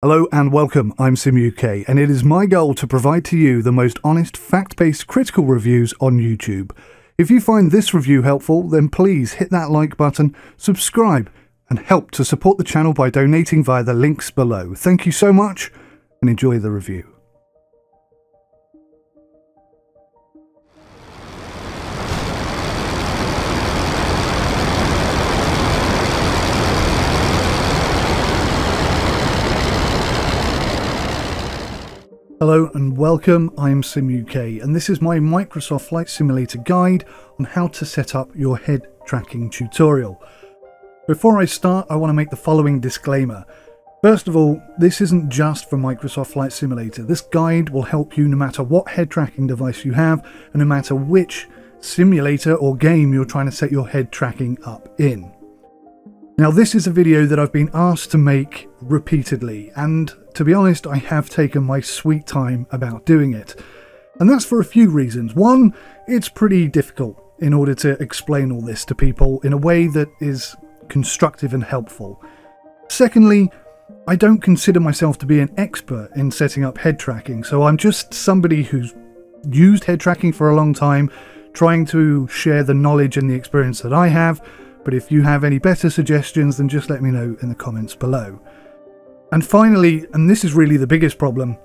Hello and welcome, I'm SimUK, and it is my goal to provide to you the most honest, fact-based critical reviews on YouTube. If you find this review helpful, then please hit that like button, subscribe, and help to support the channel by donating via the links below. Thank you so much, and enjoy the review. Hello and welcome, I'm SimUK, and this is my Microsoft Flight Simulator guide on how to set up your head tracking tutorial. Before I start, I want to make the following disclaimer. First of all, this isn't just for Microsoft Flight Simulator. This guide will help you no matter what head tracking device you have and no matter which simulator or game you're trying to set your head tracking up in. Now, this is a video that I've been asked to make repeatedly, and to be honest, I have taken my sweet time about doing it. And that's for a few reasons. One, it's pretty difficult in order to explain all this to people in a way that is constructive and helpful. Secondly, I don't consider myself to be an expert in setting up head tracking, so I'm just somebody who's used head tracking for a long time, trying to share the knowledge and the experience that I have. But if you have any better suggestions, then just let me know in the comments below. And finally, and this is really the biggest problem,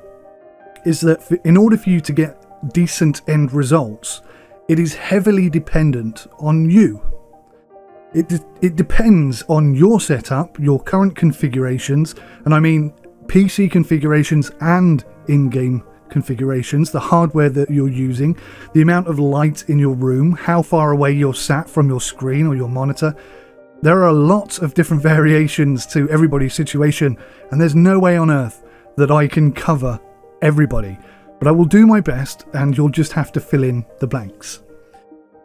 is that in order for you to get decent end results, it is heavily dependent on you. It depends on your setup, your current configurations, and I mean PC configurations and in-game configurations, the hardware that you're using, the amount of light in your room, how far away you're sat from your screen or your monitor. There are lots of different variations to everybody's situation, and there's no way on earth that I can cover everybody, but I will do my best and you'll just have to fill in the blanks.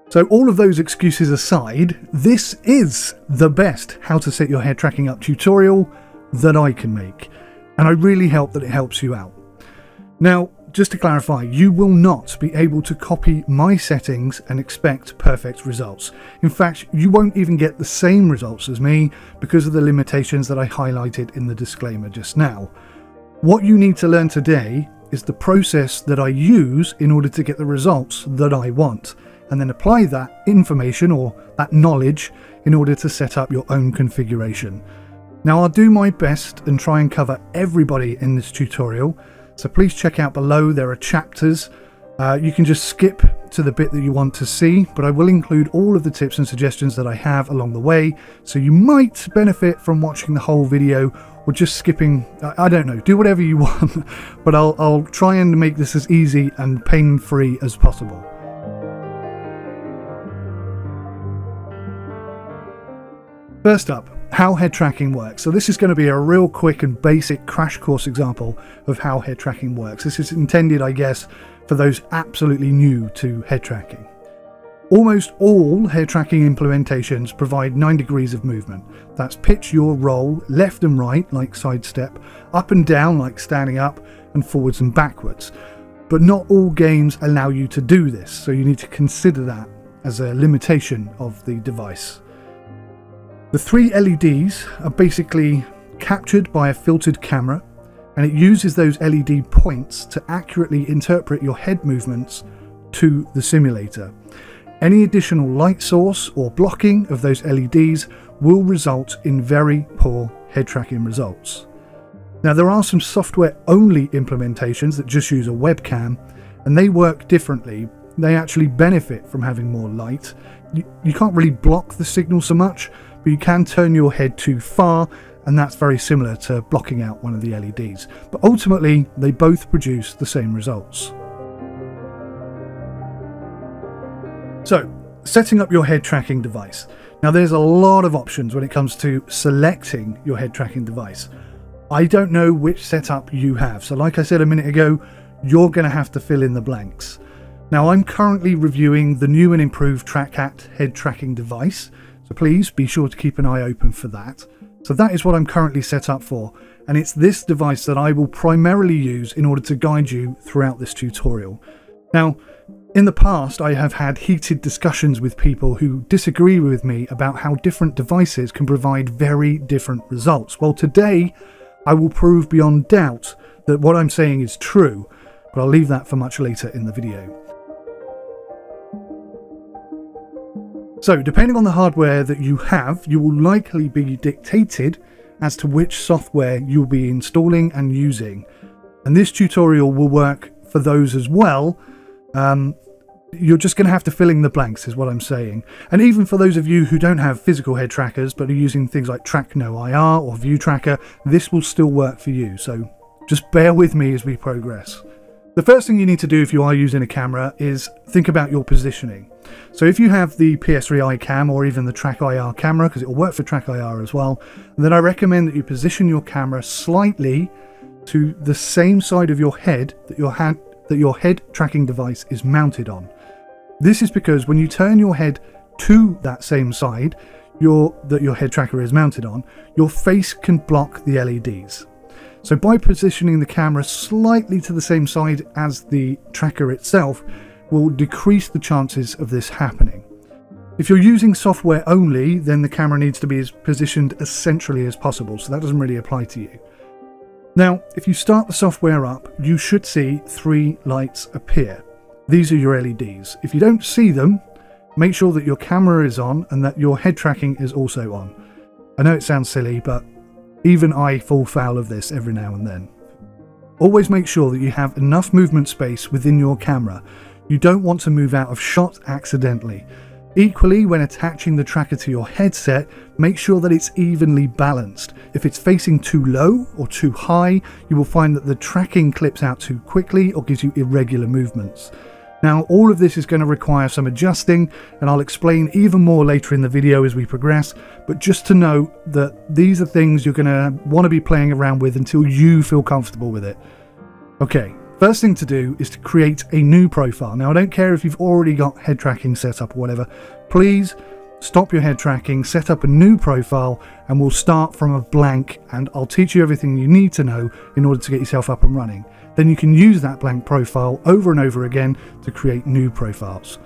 So all of those excuses aside, this is the best how to set your head tracking up tutorial that I can make, and I really hope that it helps you out. Now, just to clarify, you will not be able to copy my settings and expect perfect results. In fact, you won't even get the same results as me because of the limitations that I highlighted in the disclaimer just now. What you need to learn today is the process that I use in order to get the results that I want, and then apply that information or that knowledge in order to set up your own configuration. Now, I'll do my best and try and cover everybody in this tutorial. So please check out below, there are chapters. You can just skip to the bit that you want to see, but I will include all of the tips and suggestions that I have along the way, so you might benefit from watching the whole video or just skipping. I don't know, do whatever you want, but I'll try and make this as easy and pain-free as possible. First up, how head tracking works. So this is going to be a real quick and basic crash course example of how head tracking works. This is intended, I guess, for those absolutely new to head tracking. Almost all head tracking implementations provide 9 degrees of movement. That's pitch yaw roll, left and right like sidestep, up and down like standing up, and forwards and backwards. But not all games allow you to do this, so you need to consider that as a limitation of the device. The 3 LEDs are basically captured by a filtered camera, and it uses those LED points to accurately interpret your head movements to the simulator. Any additional light source or blocking of those LEDs will result in very poor head tracking results. Now, there are some software only implementations that just use a webcam, and they work differently. They actually benefit from having more light. You can't really block the signal so much, but you can turn your head too far, and that's very similar to blocking out one of the LEDs. But ultimately, they both produce the same results. So, setting up your head tracking device. Now, there's a lot of options when it comes to selecting your head tracking device. I don't know which setup you have, so like I said a minute ago, you're going to have to fill in the blanks. Now, I'm currently reviewing the new and improved TrackAt head tracking device, so please be sure to keep an eye open for that. So that is what I'm currently set up for, and it's this device that I will primarily use in order to guide you throughout this tutorial. Now, in the past, I have had heated discussions with people who disagree with me about how different devices can provide very different results. Well, today, I will prove beyond doubt that what I'm saying is true, but I'll leave that for much later in the video. So, depending on the hardware that you have, you will likely be dictated as to which software you'll be installing and using. And this tutorial will work for those as well. You're just going to have to fill in the blanks is what I'm saying. And even for those of you who don't have physical head trackers but are using things like Track No IR or View Tracker, this will still work for you. So just bear with me as we progress. The first thing you need to do if you are using a camera is think about your positioning. So if you have the PS3 iCam or even the Track IR camera, because it will work for Track IR as well, then I recommend that you position your camera slightly to the same side of your head that your head tracking device is mounted on. This is because when you turn your head to that same side that your head tracker is mounted on, your face can block the LEDs. So by positioning the camera slightly to the same side as the tracker itself will decrease the chances of this happening. If you're using software only, then the camera needs to be positioned as centrally as possible, so that doesn't really apply to you. Now, if you start the software up, you should see 3 lights appear. These are your LEDs. If you don't see them, make sure that your camera is on and that your head tracking is also on. I know it sounds silly, but even I fall foul of this every now and then. Always make sure that you have enough movement space within your camera. You don't want to move out of shot accidentally. Equally, when attaching the tracker to your headset, make sure that it's evenly balanced. If it's facing too low or too high, you will find that the tracking clips out too quickly or gives you irregular movements. Now, all of this is going to require some adjusting, and I'll explain even more later in the video as we progress, but just to note that these are things you're going to want to be playing around with until you feel comfortable with it. Okay, first thing to do is to create a new profile. Now, I don't care if you've already got head tracking set up or whatever, please stop your head tracking, set up a new profile, and we'll start from a blank, and I'll teach you everything you need to know in order to get yourself up and running. Then you can use that blank profile over and over again to create new profiles.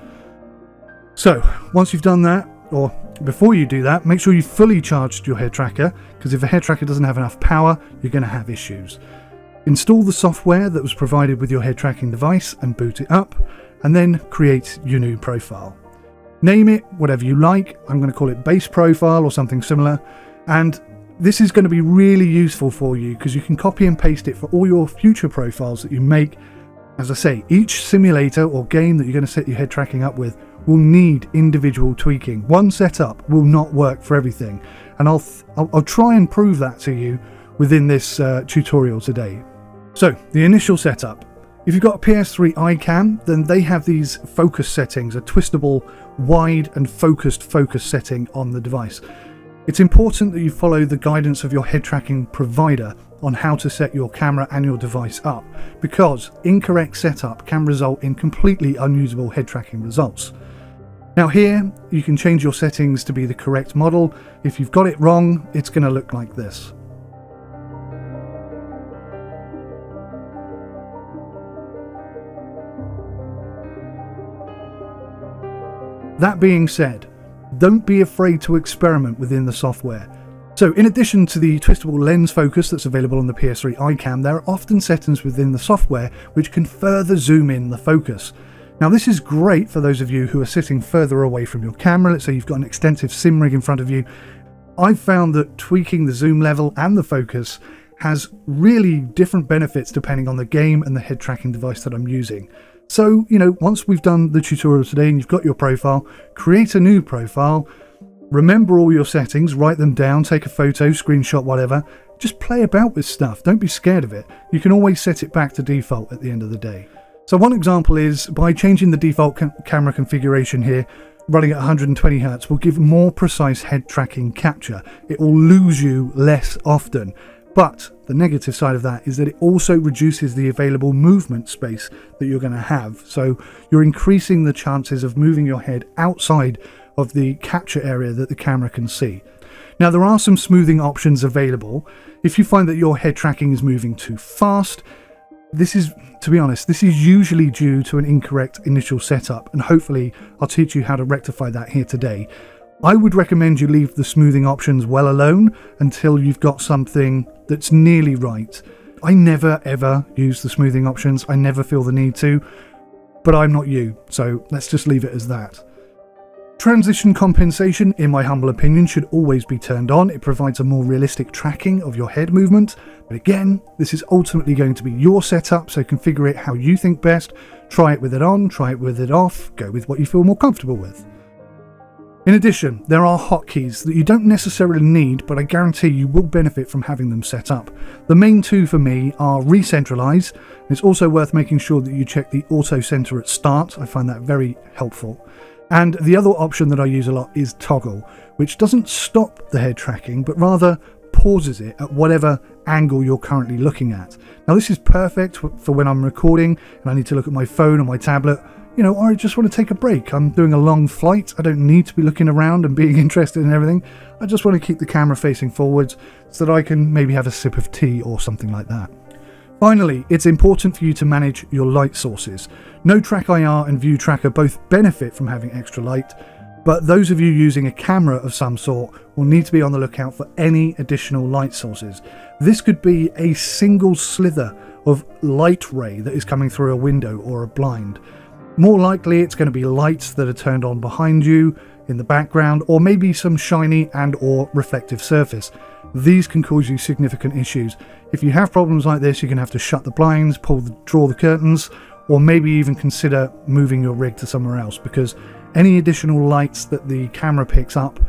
So once you've done that, or before you do that, make sure you've fully charged your head tracker, because if a head tracker doesn't have enough power, you're going to have issues. Install the software that was provided with your head tracking device and boot it up, and then create your new profile. Name it whatever you like. I'm going to call it base profile or something similar, and this is going to be really useful for you because you can copy and paste it for all your future profiles that you make. As I say, each simulator or game that you're going to set your head tracking up with will need individual tweaking. One setup will not work for everything, and I'll try and prove that to you within this tutorial today. So, the initial setup. If you've got a PS3 iCam, then they have these focus settings, a twistable, wide and focused focus setting on the device. It's important that you follow the guidance of your head tracking provider on how to set your camera and your device up, because incorrect setup can result in completely unusable head tracking results. Now here, you can change your settings to be the correct model. If you've got it wrong, it's going to look like this. That being said, don't be afraid to experiment within the software. So in addition to the twistable lens focus that's available on the PS3 iCam, there are often settings within the software which can further zoom in the focus. Now this is great for those of you who are sitting further away from your camera. Let's say you've got an extensive sim rig in front of you. I've found that tweaking the zoom level and the focus has really different benefits depending on the game and the head tracking device that I'm using. So, once we've done the tutorial today and you've got your profile, create a new profile, remember all your settings, write them down, take a photo, screenshot, whatever. Just play about with stuff. Don't be scared of it. You can always set it back to default at the end of the day. So one example is by changing the default camera configuration here, running at 120 Hz will give more precise head tracking capture. It will lose you less often. But the negative side of that is that it also reduces the available movement space that you're going to have. So you're increasing the chances of moving your head outside of the capture area that the camera can see. Now there are some smoothing options available. If you find that your head tracking is moving too fast, to be honest, this is usually due to an incorrect initial setup, and hopefully I'll teach you how to rectify that here today. I would recommend you leave the smoothing options well alone until you've got something that's nearly right. I never ever use the smoothing options. I never feel the need to, but I'm not you, so let's just leave it as that. Transition compensation, in my humble opinion, should always be turned on. It provides a more realistic tracking of your head movement. But again, this is ultimately going to be your setup, so configure it how you think best. Try it with it on, try it with it off, go with what you feel more comfortable with. In addition, there are hotkeys that you don't necessarily need, but I guarantee you will benefit from having them set up. The main two for me are recentralize. It's also worth making sure that you check the auto center at start. I find that very helpful. And the other option that I use a lot is toggle, which doesn't stop the head tracking, but rather pauses it at whatever angle you're currently looking at. Now this is perfect for when I'm recording and I need to look at my phone or my tablet, or I just want to take a break. I'm doing a long flight. I don't need to be looking around and being interested in everything. I just want to keep the camera facing forwards so that I can maybe have a sip of tea or something like that. Finally, it's important for you to manage your light sources. No Track IR and View Tracker both benefit from having extra light, but those of you using a camera of some sort will need to be on the lookout for any additional light sources. This could be a single slither of light ray that is coming through a window or a blind. More likely it's going to be lights that are turned on behind you, in the background, or maybe some shiny and or reflective surface. These can cause you significant issues. If you have problems like this, you're going to have to shut the blinds, draw the curtains, or maybe even consider moving your rig to somewhere else, because any additional lights that the camera picks up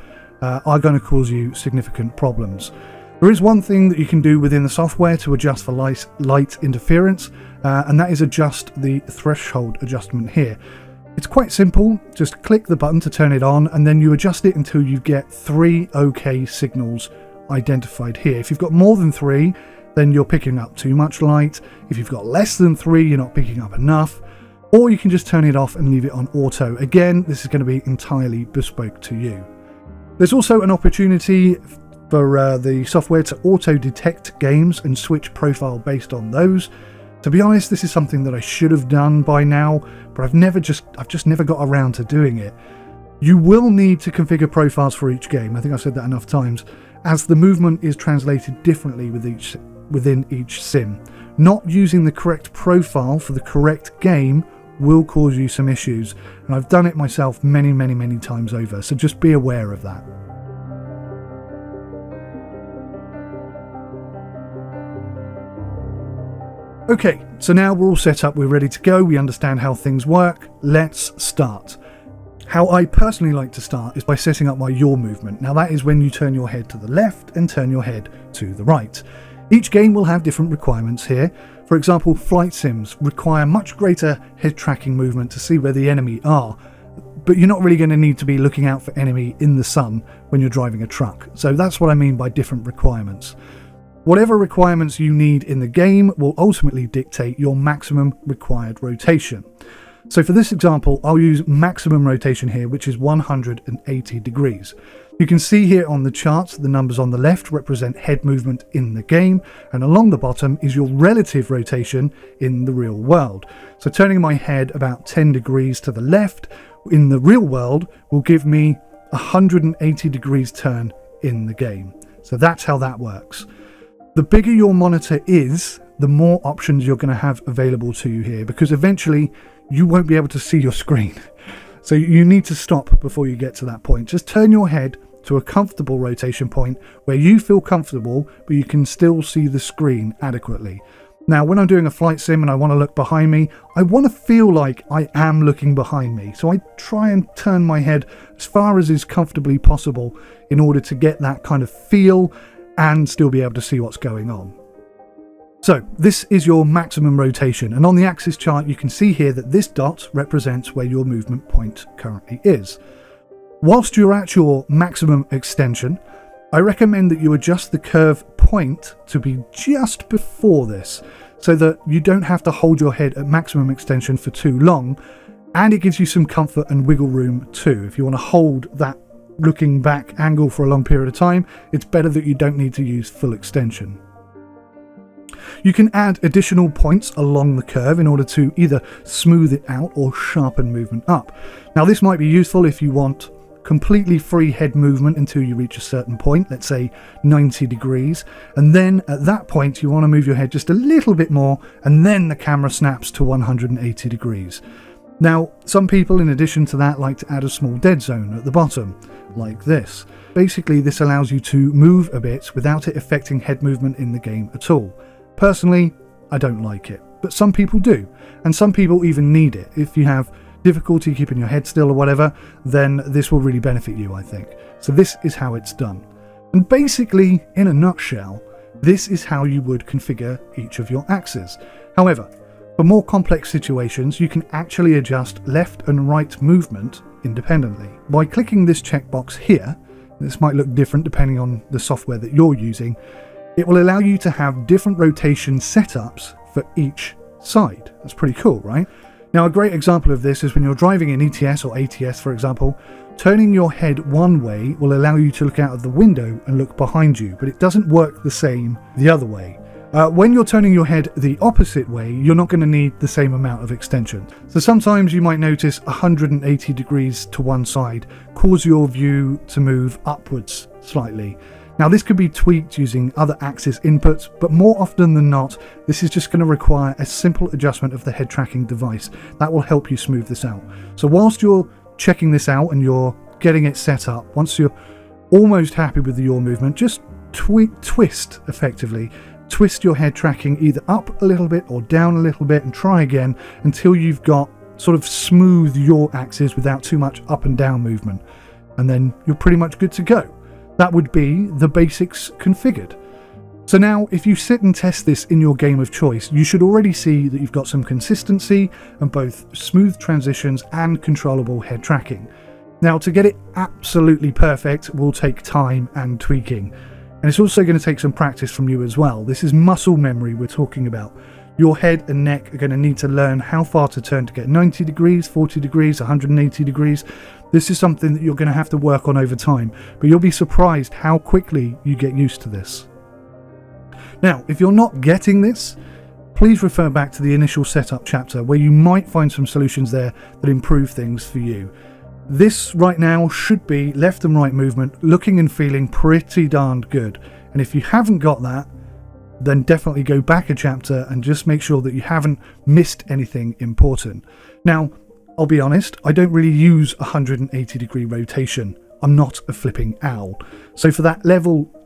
are going to cause you significant problems. There is one thing that you can do within the software to adjust for light interference, and that is adjust the threshold adjustment here. It's quite simple. Just click the button to turn it on, and then you adjust it until you get 3 OK signals identified here. If you've got more than 3, then you're picking up too much light. If you've got less than 3, you're not picking up enough. Or you can just turn it off and leave it on auto. Again, this is going to be entirely bespoke to you. There's also an opportunity for the software to auto-detect games and switch profile based on those. To be honest, this is something that I should have done by now, but I've just never got around to doing it. You will need to configure profiles for each game. I think I've said that enough times, as the movement is translated differently within each sim. Not using the correct profile for the correct game will cause you some issues, and I've done it myself many times over, so just be aware of that. Okay, so now we're all set up, we're ready to go, we understand how things work. Let's start. How I personally like to start is by setting up my yaw movement. Now that is when you turn your head to the left and turn your head to the right. Each game will have different requirements here. For example, flight sims require much greater head tracking movement to see where the enemy are, but you're not really going to need to be looking out for enemy in the sun when you're driving a truck. So that's what I mean by different requirements. Whatever requirements you need in the game will ultimately dictate your maximum required rotation. So for this example, I'll use maximum rotation here, which is 180 degrees. You can see here on the chart, the numbers on the left represent head movement in the game, and along the bottom is your relative rotation in the real world. So turning my head about 10 degrees to the left in the real world will give me 180 degrees turn in the game. So that's how that works. The bigger your monitor is, the more options you're going to have available to you here, because eventually you won't be able to see your screen. So you need to stop before you get to that point. Just turn your head to a comfortable rotation point where you feel comfortable, but you can still see the screen adequately. Now, when I'm doing a flight sim and I want to look behind me, I want to feel like I am looking behind me. So I try and turn my head as far as is comfortably possible in order to get that kind of feel and still be able to see what's going on. So this is your maximum rotation, and on the axis chart you can see here that this dot represents where your movement point currently is. Whilst you're at your maximum extension, I recommend that you adjust the curve point to be just before this, so that you don't have to hold your head at maximum extension for too long, and it gives you some comfort and wiggle room too. If you want to hold that looking back angle for a long period of time, it's better that you don't need to use full extension. You can add additional points along the curve in order to either smooth it out or sharpen movement up. Now this might be useful if you want completely free head movement until you reach a certain point, let's say 90 degrees, and then at that point you want to move your head just a little bit more, and then the camera snaps to 180 degrees. Now, some people in addition to that like to add a small dead zone at the bottom, like this. Basically, this allows you to move a bit without it affecting head movement in the game at all. Personally, I don't like it, but some people do, and some people even need it. If you have difficulty keeping your head still or whatever, then this will really benefit you, I think. So this is how it's done. And basically, in a nutshell, this is how you would configure each of your axes. However, for more complex situations, you can actually adjust left and right movement independently. By clicking this checkbox here, this might look different depending on the software that you're using, it will allow you to have different rotation setups for each side. That's pretty cool, right? Now, a great example of this is when you're driving in ETS or ATS, for example, turning your head one way will allow you to look out of the window and look behind you, but it doesn't work the same the other way. When you're turning your head the opposite way, you're not going to need the same amount of extension. So sometimes you might notice 180 degrees to one side cause your view to move upwards slightly. Now, this could be tweaked using other axis inputs, but more often than not, this is just going to require a simple adjustment of the head tracking device. That will help you smooth this out. So whilst you're checking this out and you're getting it set up, once you're almost happy with the yaw movement, just twist effectively. Twist your head tracking either up a little bit or down a little bit and try again until you've got sort of smooth yaw axis without too much up and down movement. And then you're pretty much good to go. That would be the basics configured. So now, if you sit and test this in your game of choice, you should already see that you've got some consistency and both smooth transitions and controllable head tracking. Now, to get it absolutely perfect will take time and tweaking. And it's also going to take some practice from you as well. This is muscle memory we're talking about. Your head and neck are going to need to learn how far to turn to get 90 degrees, 40 degrees, 180 degrees. This is something that you're going to have to work on over time, but you'll be surprised how quickly you get used to this. Now, if you're not getting this, please refer back to the initial setup chapter where you might find some solutions there that improve things for you. This right now should be left and right movement looking and feeling pretty darned good. And if you haven't got that, then definitely go back a chapter and just make sure that you haven't missed anything important. Now, I'll be honest, I don't really use 180 degree rotation. I'm not a flipping owl. So for that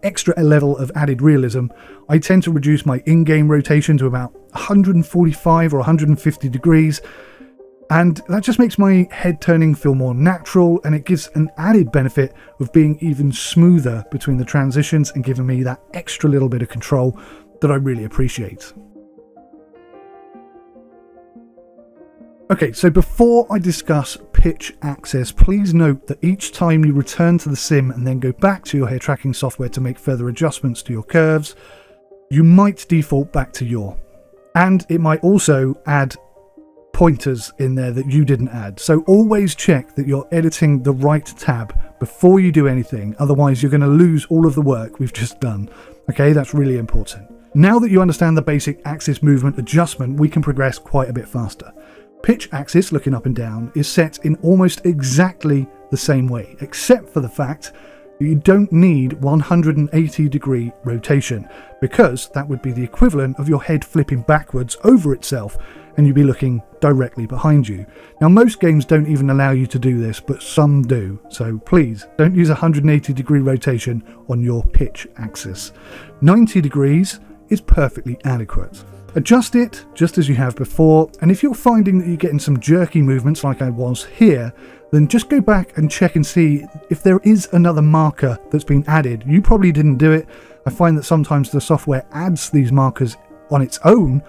extra level of added realism, I tend to reduce my in-game rotation to about 145 or 150 degrees. And that just makes my head turning feel more natural, and it gives an added benefit of being even smoother between the transitions and giving me that extra little bit of control that I really appreciate. Okay, so before I discuss pitch axis, please note that each time you return to the sim and then go back to your head tracking software to make further adjustments to your curves, you might default back to yaw. And it might also add pointers in there that you didn't add. So always check that you're editing the right tab before you do anything, otherwise you're going to lose all of the work we've just done. Okay, that's really important. Now that you understand the basic axis movement adjustment, we can progress quite a bit faster. Pitch axis, looking up and down, is set in almost exactly the same way, except for the fact that you don't need 180 degree rotation, because that would be the equivalent of your head flipping backwards over itself and you'd be looking directly behind you. Now, most games don't even allow you to do this, but some do, so please don't use 180 degree rotation on your pitch axis. 90 degrees is perfectly adequate. Adjust it just as you have before, and if you're finding that you're getting some jerky movements like I was here, then just go back and check and see if there is another marker that's been added. You probably didn't do it. I find that sometimes the software adds these markers on its own,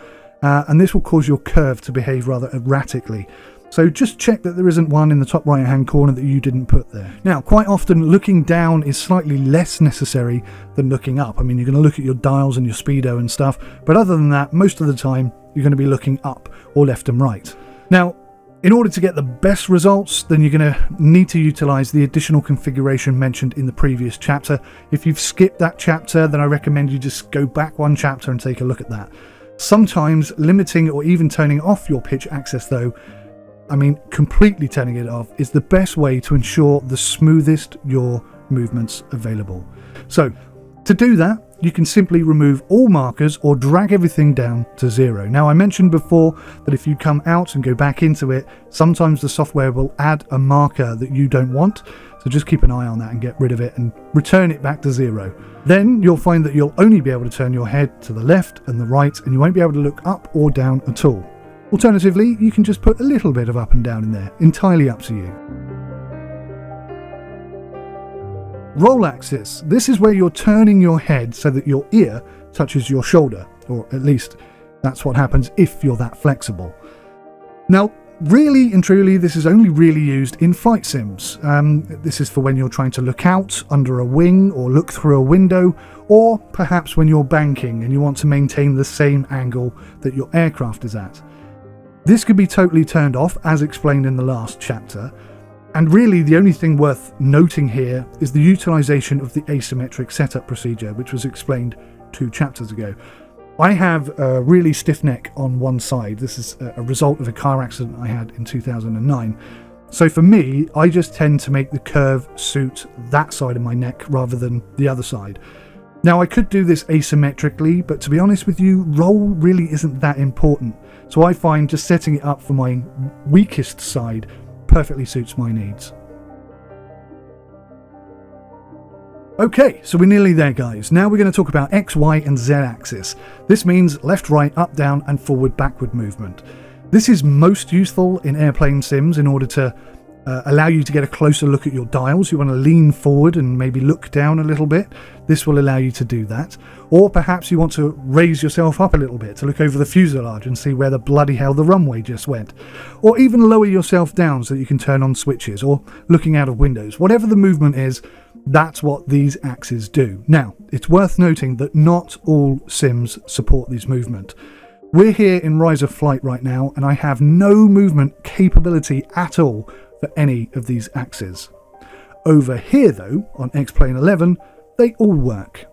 and this will cause your curve to behave rather erratically. So just check that there isn't one in the top right hand corner that you didn't put there. Now, quite often looking down is slightly less necessary than looking up. I mean, you're going to look at your dials and your speedo and stuff, but other than that, most of the time you're going to be looking up or left and right. Now, in order to get the best results, then you're going to need to utilize the additional configuration mentioned in the previous chapter. If you've skipped that chapter, then I recommend you just go back one chapter and take a look at that. Sometimes limiting or even turning off your pitch axis though I mean completely turning it off, is the best way to ensure the smoothest yaw movements available. So to do that, you can simply remove all markers or drag everything down to 0. Now, I mentioned before that if you come out and go back into it, sometimes the software will add a marker that you don't want. So just keep an eye on that and get rid of it and return it back to 0. Then you'll find that you'll only be able to turn your head to the left and the right, and you won't be able to look up or down at all. Alternatively, you can just put a little bit of up and down in there, entirely up to you. Roll axis. This is where you're turning your head so that your ear touches your shoulder, or at least that's what happens if you're that flexible. Now, really and truly, this is only really used in flight sims. This is for when you're trying to look out under a wing or look through a window, or perhaps when you're banking and you want to maintain the same angle that your aircraft is at. This could be totally turned off, as explained in the last chapter. And really, the only thing worth noting here is the utilization of the asymmetric setup procedure, which was explained 2 chapters ago. I have a really stiff neck on one side. This is a result of a car accident I had in 2009. So for me, I just tend to make the curve suit that side of my neck rather than the other side. Now, I could do this asymmetrically, but to be honest with you, roll really isn't that important. So I find just setting it up for my weakest side perfectly suits my needs. Okay, so we're nearly there, guys. Now we're going to talk about X, Y and Z axis. This means left, right, up, down and forward, backward movement. This is most useful in airplane sims in order to allow you to get a closer look at your dials. You want to lean forward and maybe look down a little bit. This will allow you to do that. Or perhaps you want to raise yourself up a little bit to look over the fuselage and see where the bloody hell the runway just went. Or even lower yourself down so that you can turn on switches or looking out of windows. Whatever the movement is, that's what these axes do. Now, it's worth noting that not all sims support this movement. We're here in Rise of Flight right now, and I have no movement capability at all for any of these axes. Over here though, on X-Plane 11, they all work.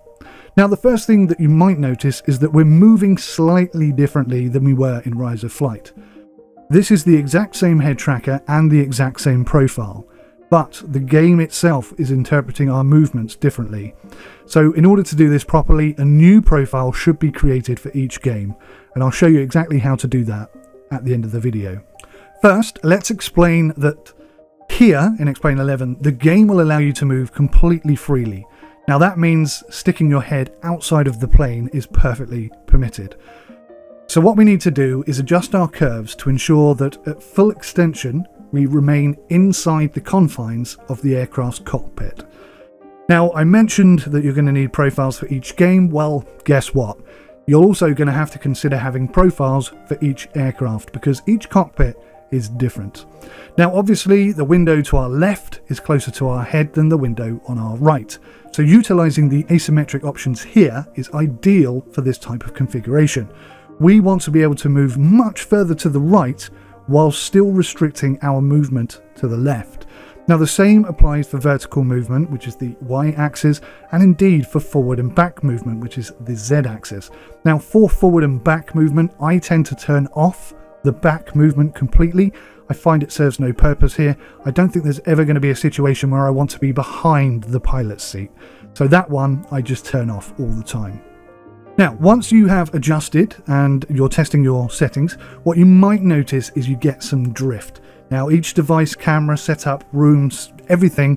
Now the first thing that you might notice is that we're moving slightly differently than we were in Rise of Flight. This is the exact same head tracker and the exact same profile, but the game itself is interpreting our movements differently. So in order to do this properly, a new profile should be created for each game, and I'll show you exactly how to do that at the end of the video. First, let's explain that here in X-Plane 11, the game will allow you to move completely freely. Now that means sticking your head outside of the plane is perfectly permitted. So what we need to do is adjust our curves to ensure that at full extension, we remain inside the confines of the aircraft's cockpit. Now, I mentioned that you're going to need profiles for each game. Well, guess what? You're also going to have to consider having profiles for each aircraft because each cockpit is different. Now obviously the window to our left is closer to our head than the window on our right, so utilizing the asymmetric options here is ideal for this type of configuration. We want to be able to move much further to the right while still restricting our movement to the left. Now the same applies for vertical movement, which is the Y axis, and indeed for forward and back movement, which is the Z axis. Now for forward and back movement, I tend to turn off the back movement completely. I find it serves no purpose here. I don't think there's ever going to be a situation where I want to be behind the pilot's seat. So that one I just turn off all the time. Now, once you have adjusted and you're testing your settings, what you might notice is you get some drift. Now, each device, camera, setup, rooms, everything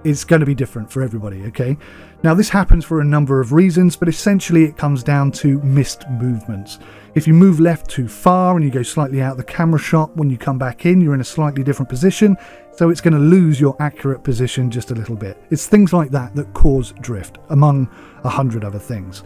is going to be different for everybody, okay? Now, this happens for a number of reasons, but essentially it comes down to missed movements. If you move left too far and you go slightly out of the camera shot, when you come back in, you're in a slightly different position, so it's going to lose your accurate position just a little bit. It's things like that that cause drift, among 100 other things.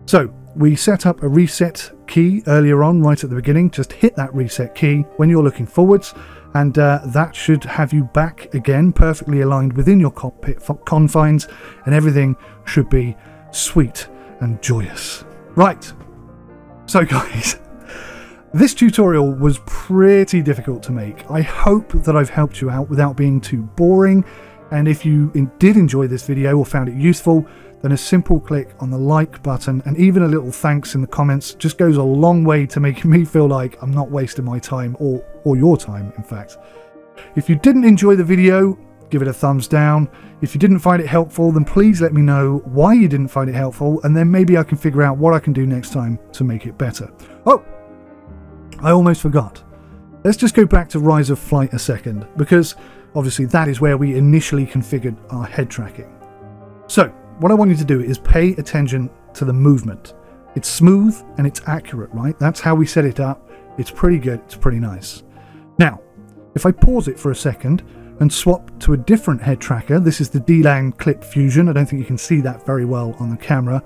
So we set up a reset key earlier on, right at the beginning. Just hit that reset key when you're looking forwards, and that should have you back again, perfectly aligned within your cockpit confines, and everything should be sweet and joyous. Right, so guys, this tutorial was pretty difficult to make. I hope that I've helped you out without being too boring, and if you did enjoy this video or found it useful, then a simple click on the like button and even a little thanks in the comments just goes a long way to making me feel like I'm not wasting my time, or your time, in fact. If you didn't enjoy the video, give it a thumbs down. If you didn't find it helpful, then please let me know why you didn't find it helpful, and then maybe I can figure out what I can do next time to make it better. Oh, I almost forgot. Let's just go back to Rise of Flight a second, because obviously that is where we initially configured our head tracking. So what I want you to do is pay attention to the movement. It's smooth and it's accurate, right? That's how we set it up. It's pretty good. It's pretty nice. Now, if I pause it for a second and swap to a different head tracker, this is the D-Lang Clip Fusion. I don't think you can see that very well on the camera,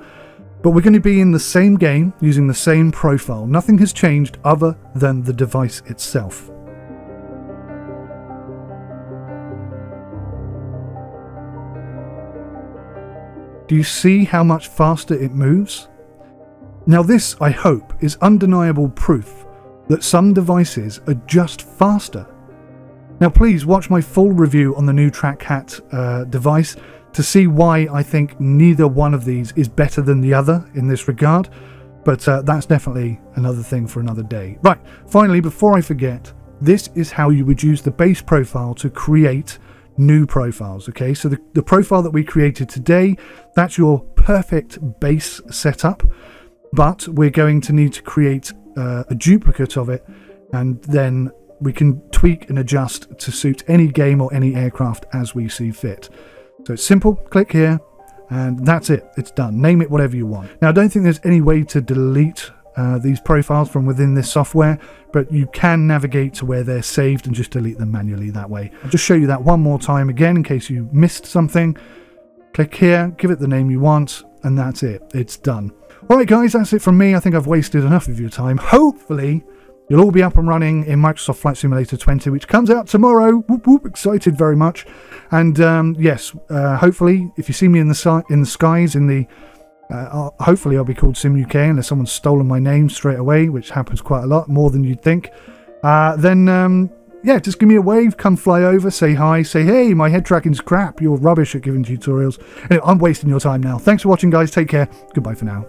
but we're going to be in the same game using the same profile. Nothing has changed other than the device itself. Do you see how much faster it moves? Now this, I hope, is undeniable proof that some devices are just faster. Now please watch my full review on the new TrackHat device to see why I think neither one of these is better than the other in this regard, but that's definitely another thing for another day. Right, finally, before I forget, this is how you would use the base profile to create new profiles. Okay, so the profile that we created today, that's your perfect base setup, but we're going to need to create a duplicate of it, and then we can tweak and adjust to suit any game or any aircraft as we see fit. So it's simple, click here, and that's it, it's done. Name it whatever you want. Now I don't think there's any way to delete these profiles from within this software, but you can navigate to where they're saved and just delete them manually that way. I'll just show you that one more time again in case you missed something. Click here, give it the name you want, and that's it, it's done. Alright guys, that's it from me. I think I've wasted enough of your time. Hopefully you'll all be up and running in Microsoft Flight Simulator 20, which comes out tomorrow. Whoop whoop, excited very much. And yes, hopefully if you see me in the skies, hopefully I'll be called SimUK unless someone's stolen my name straight away, which happens quite a lot, more than you'd think. Then yeah, just give me a wave, come fly over, say hi, say, hey, my head tracking's crap, you're rubbish at giving tutorials. Anyway, I'm wasting your time now. Thanks for watching guys, take care, goodbye for now.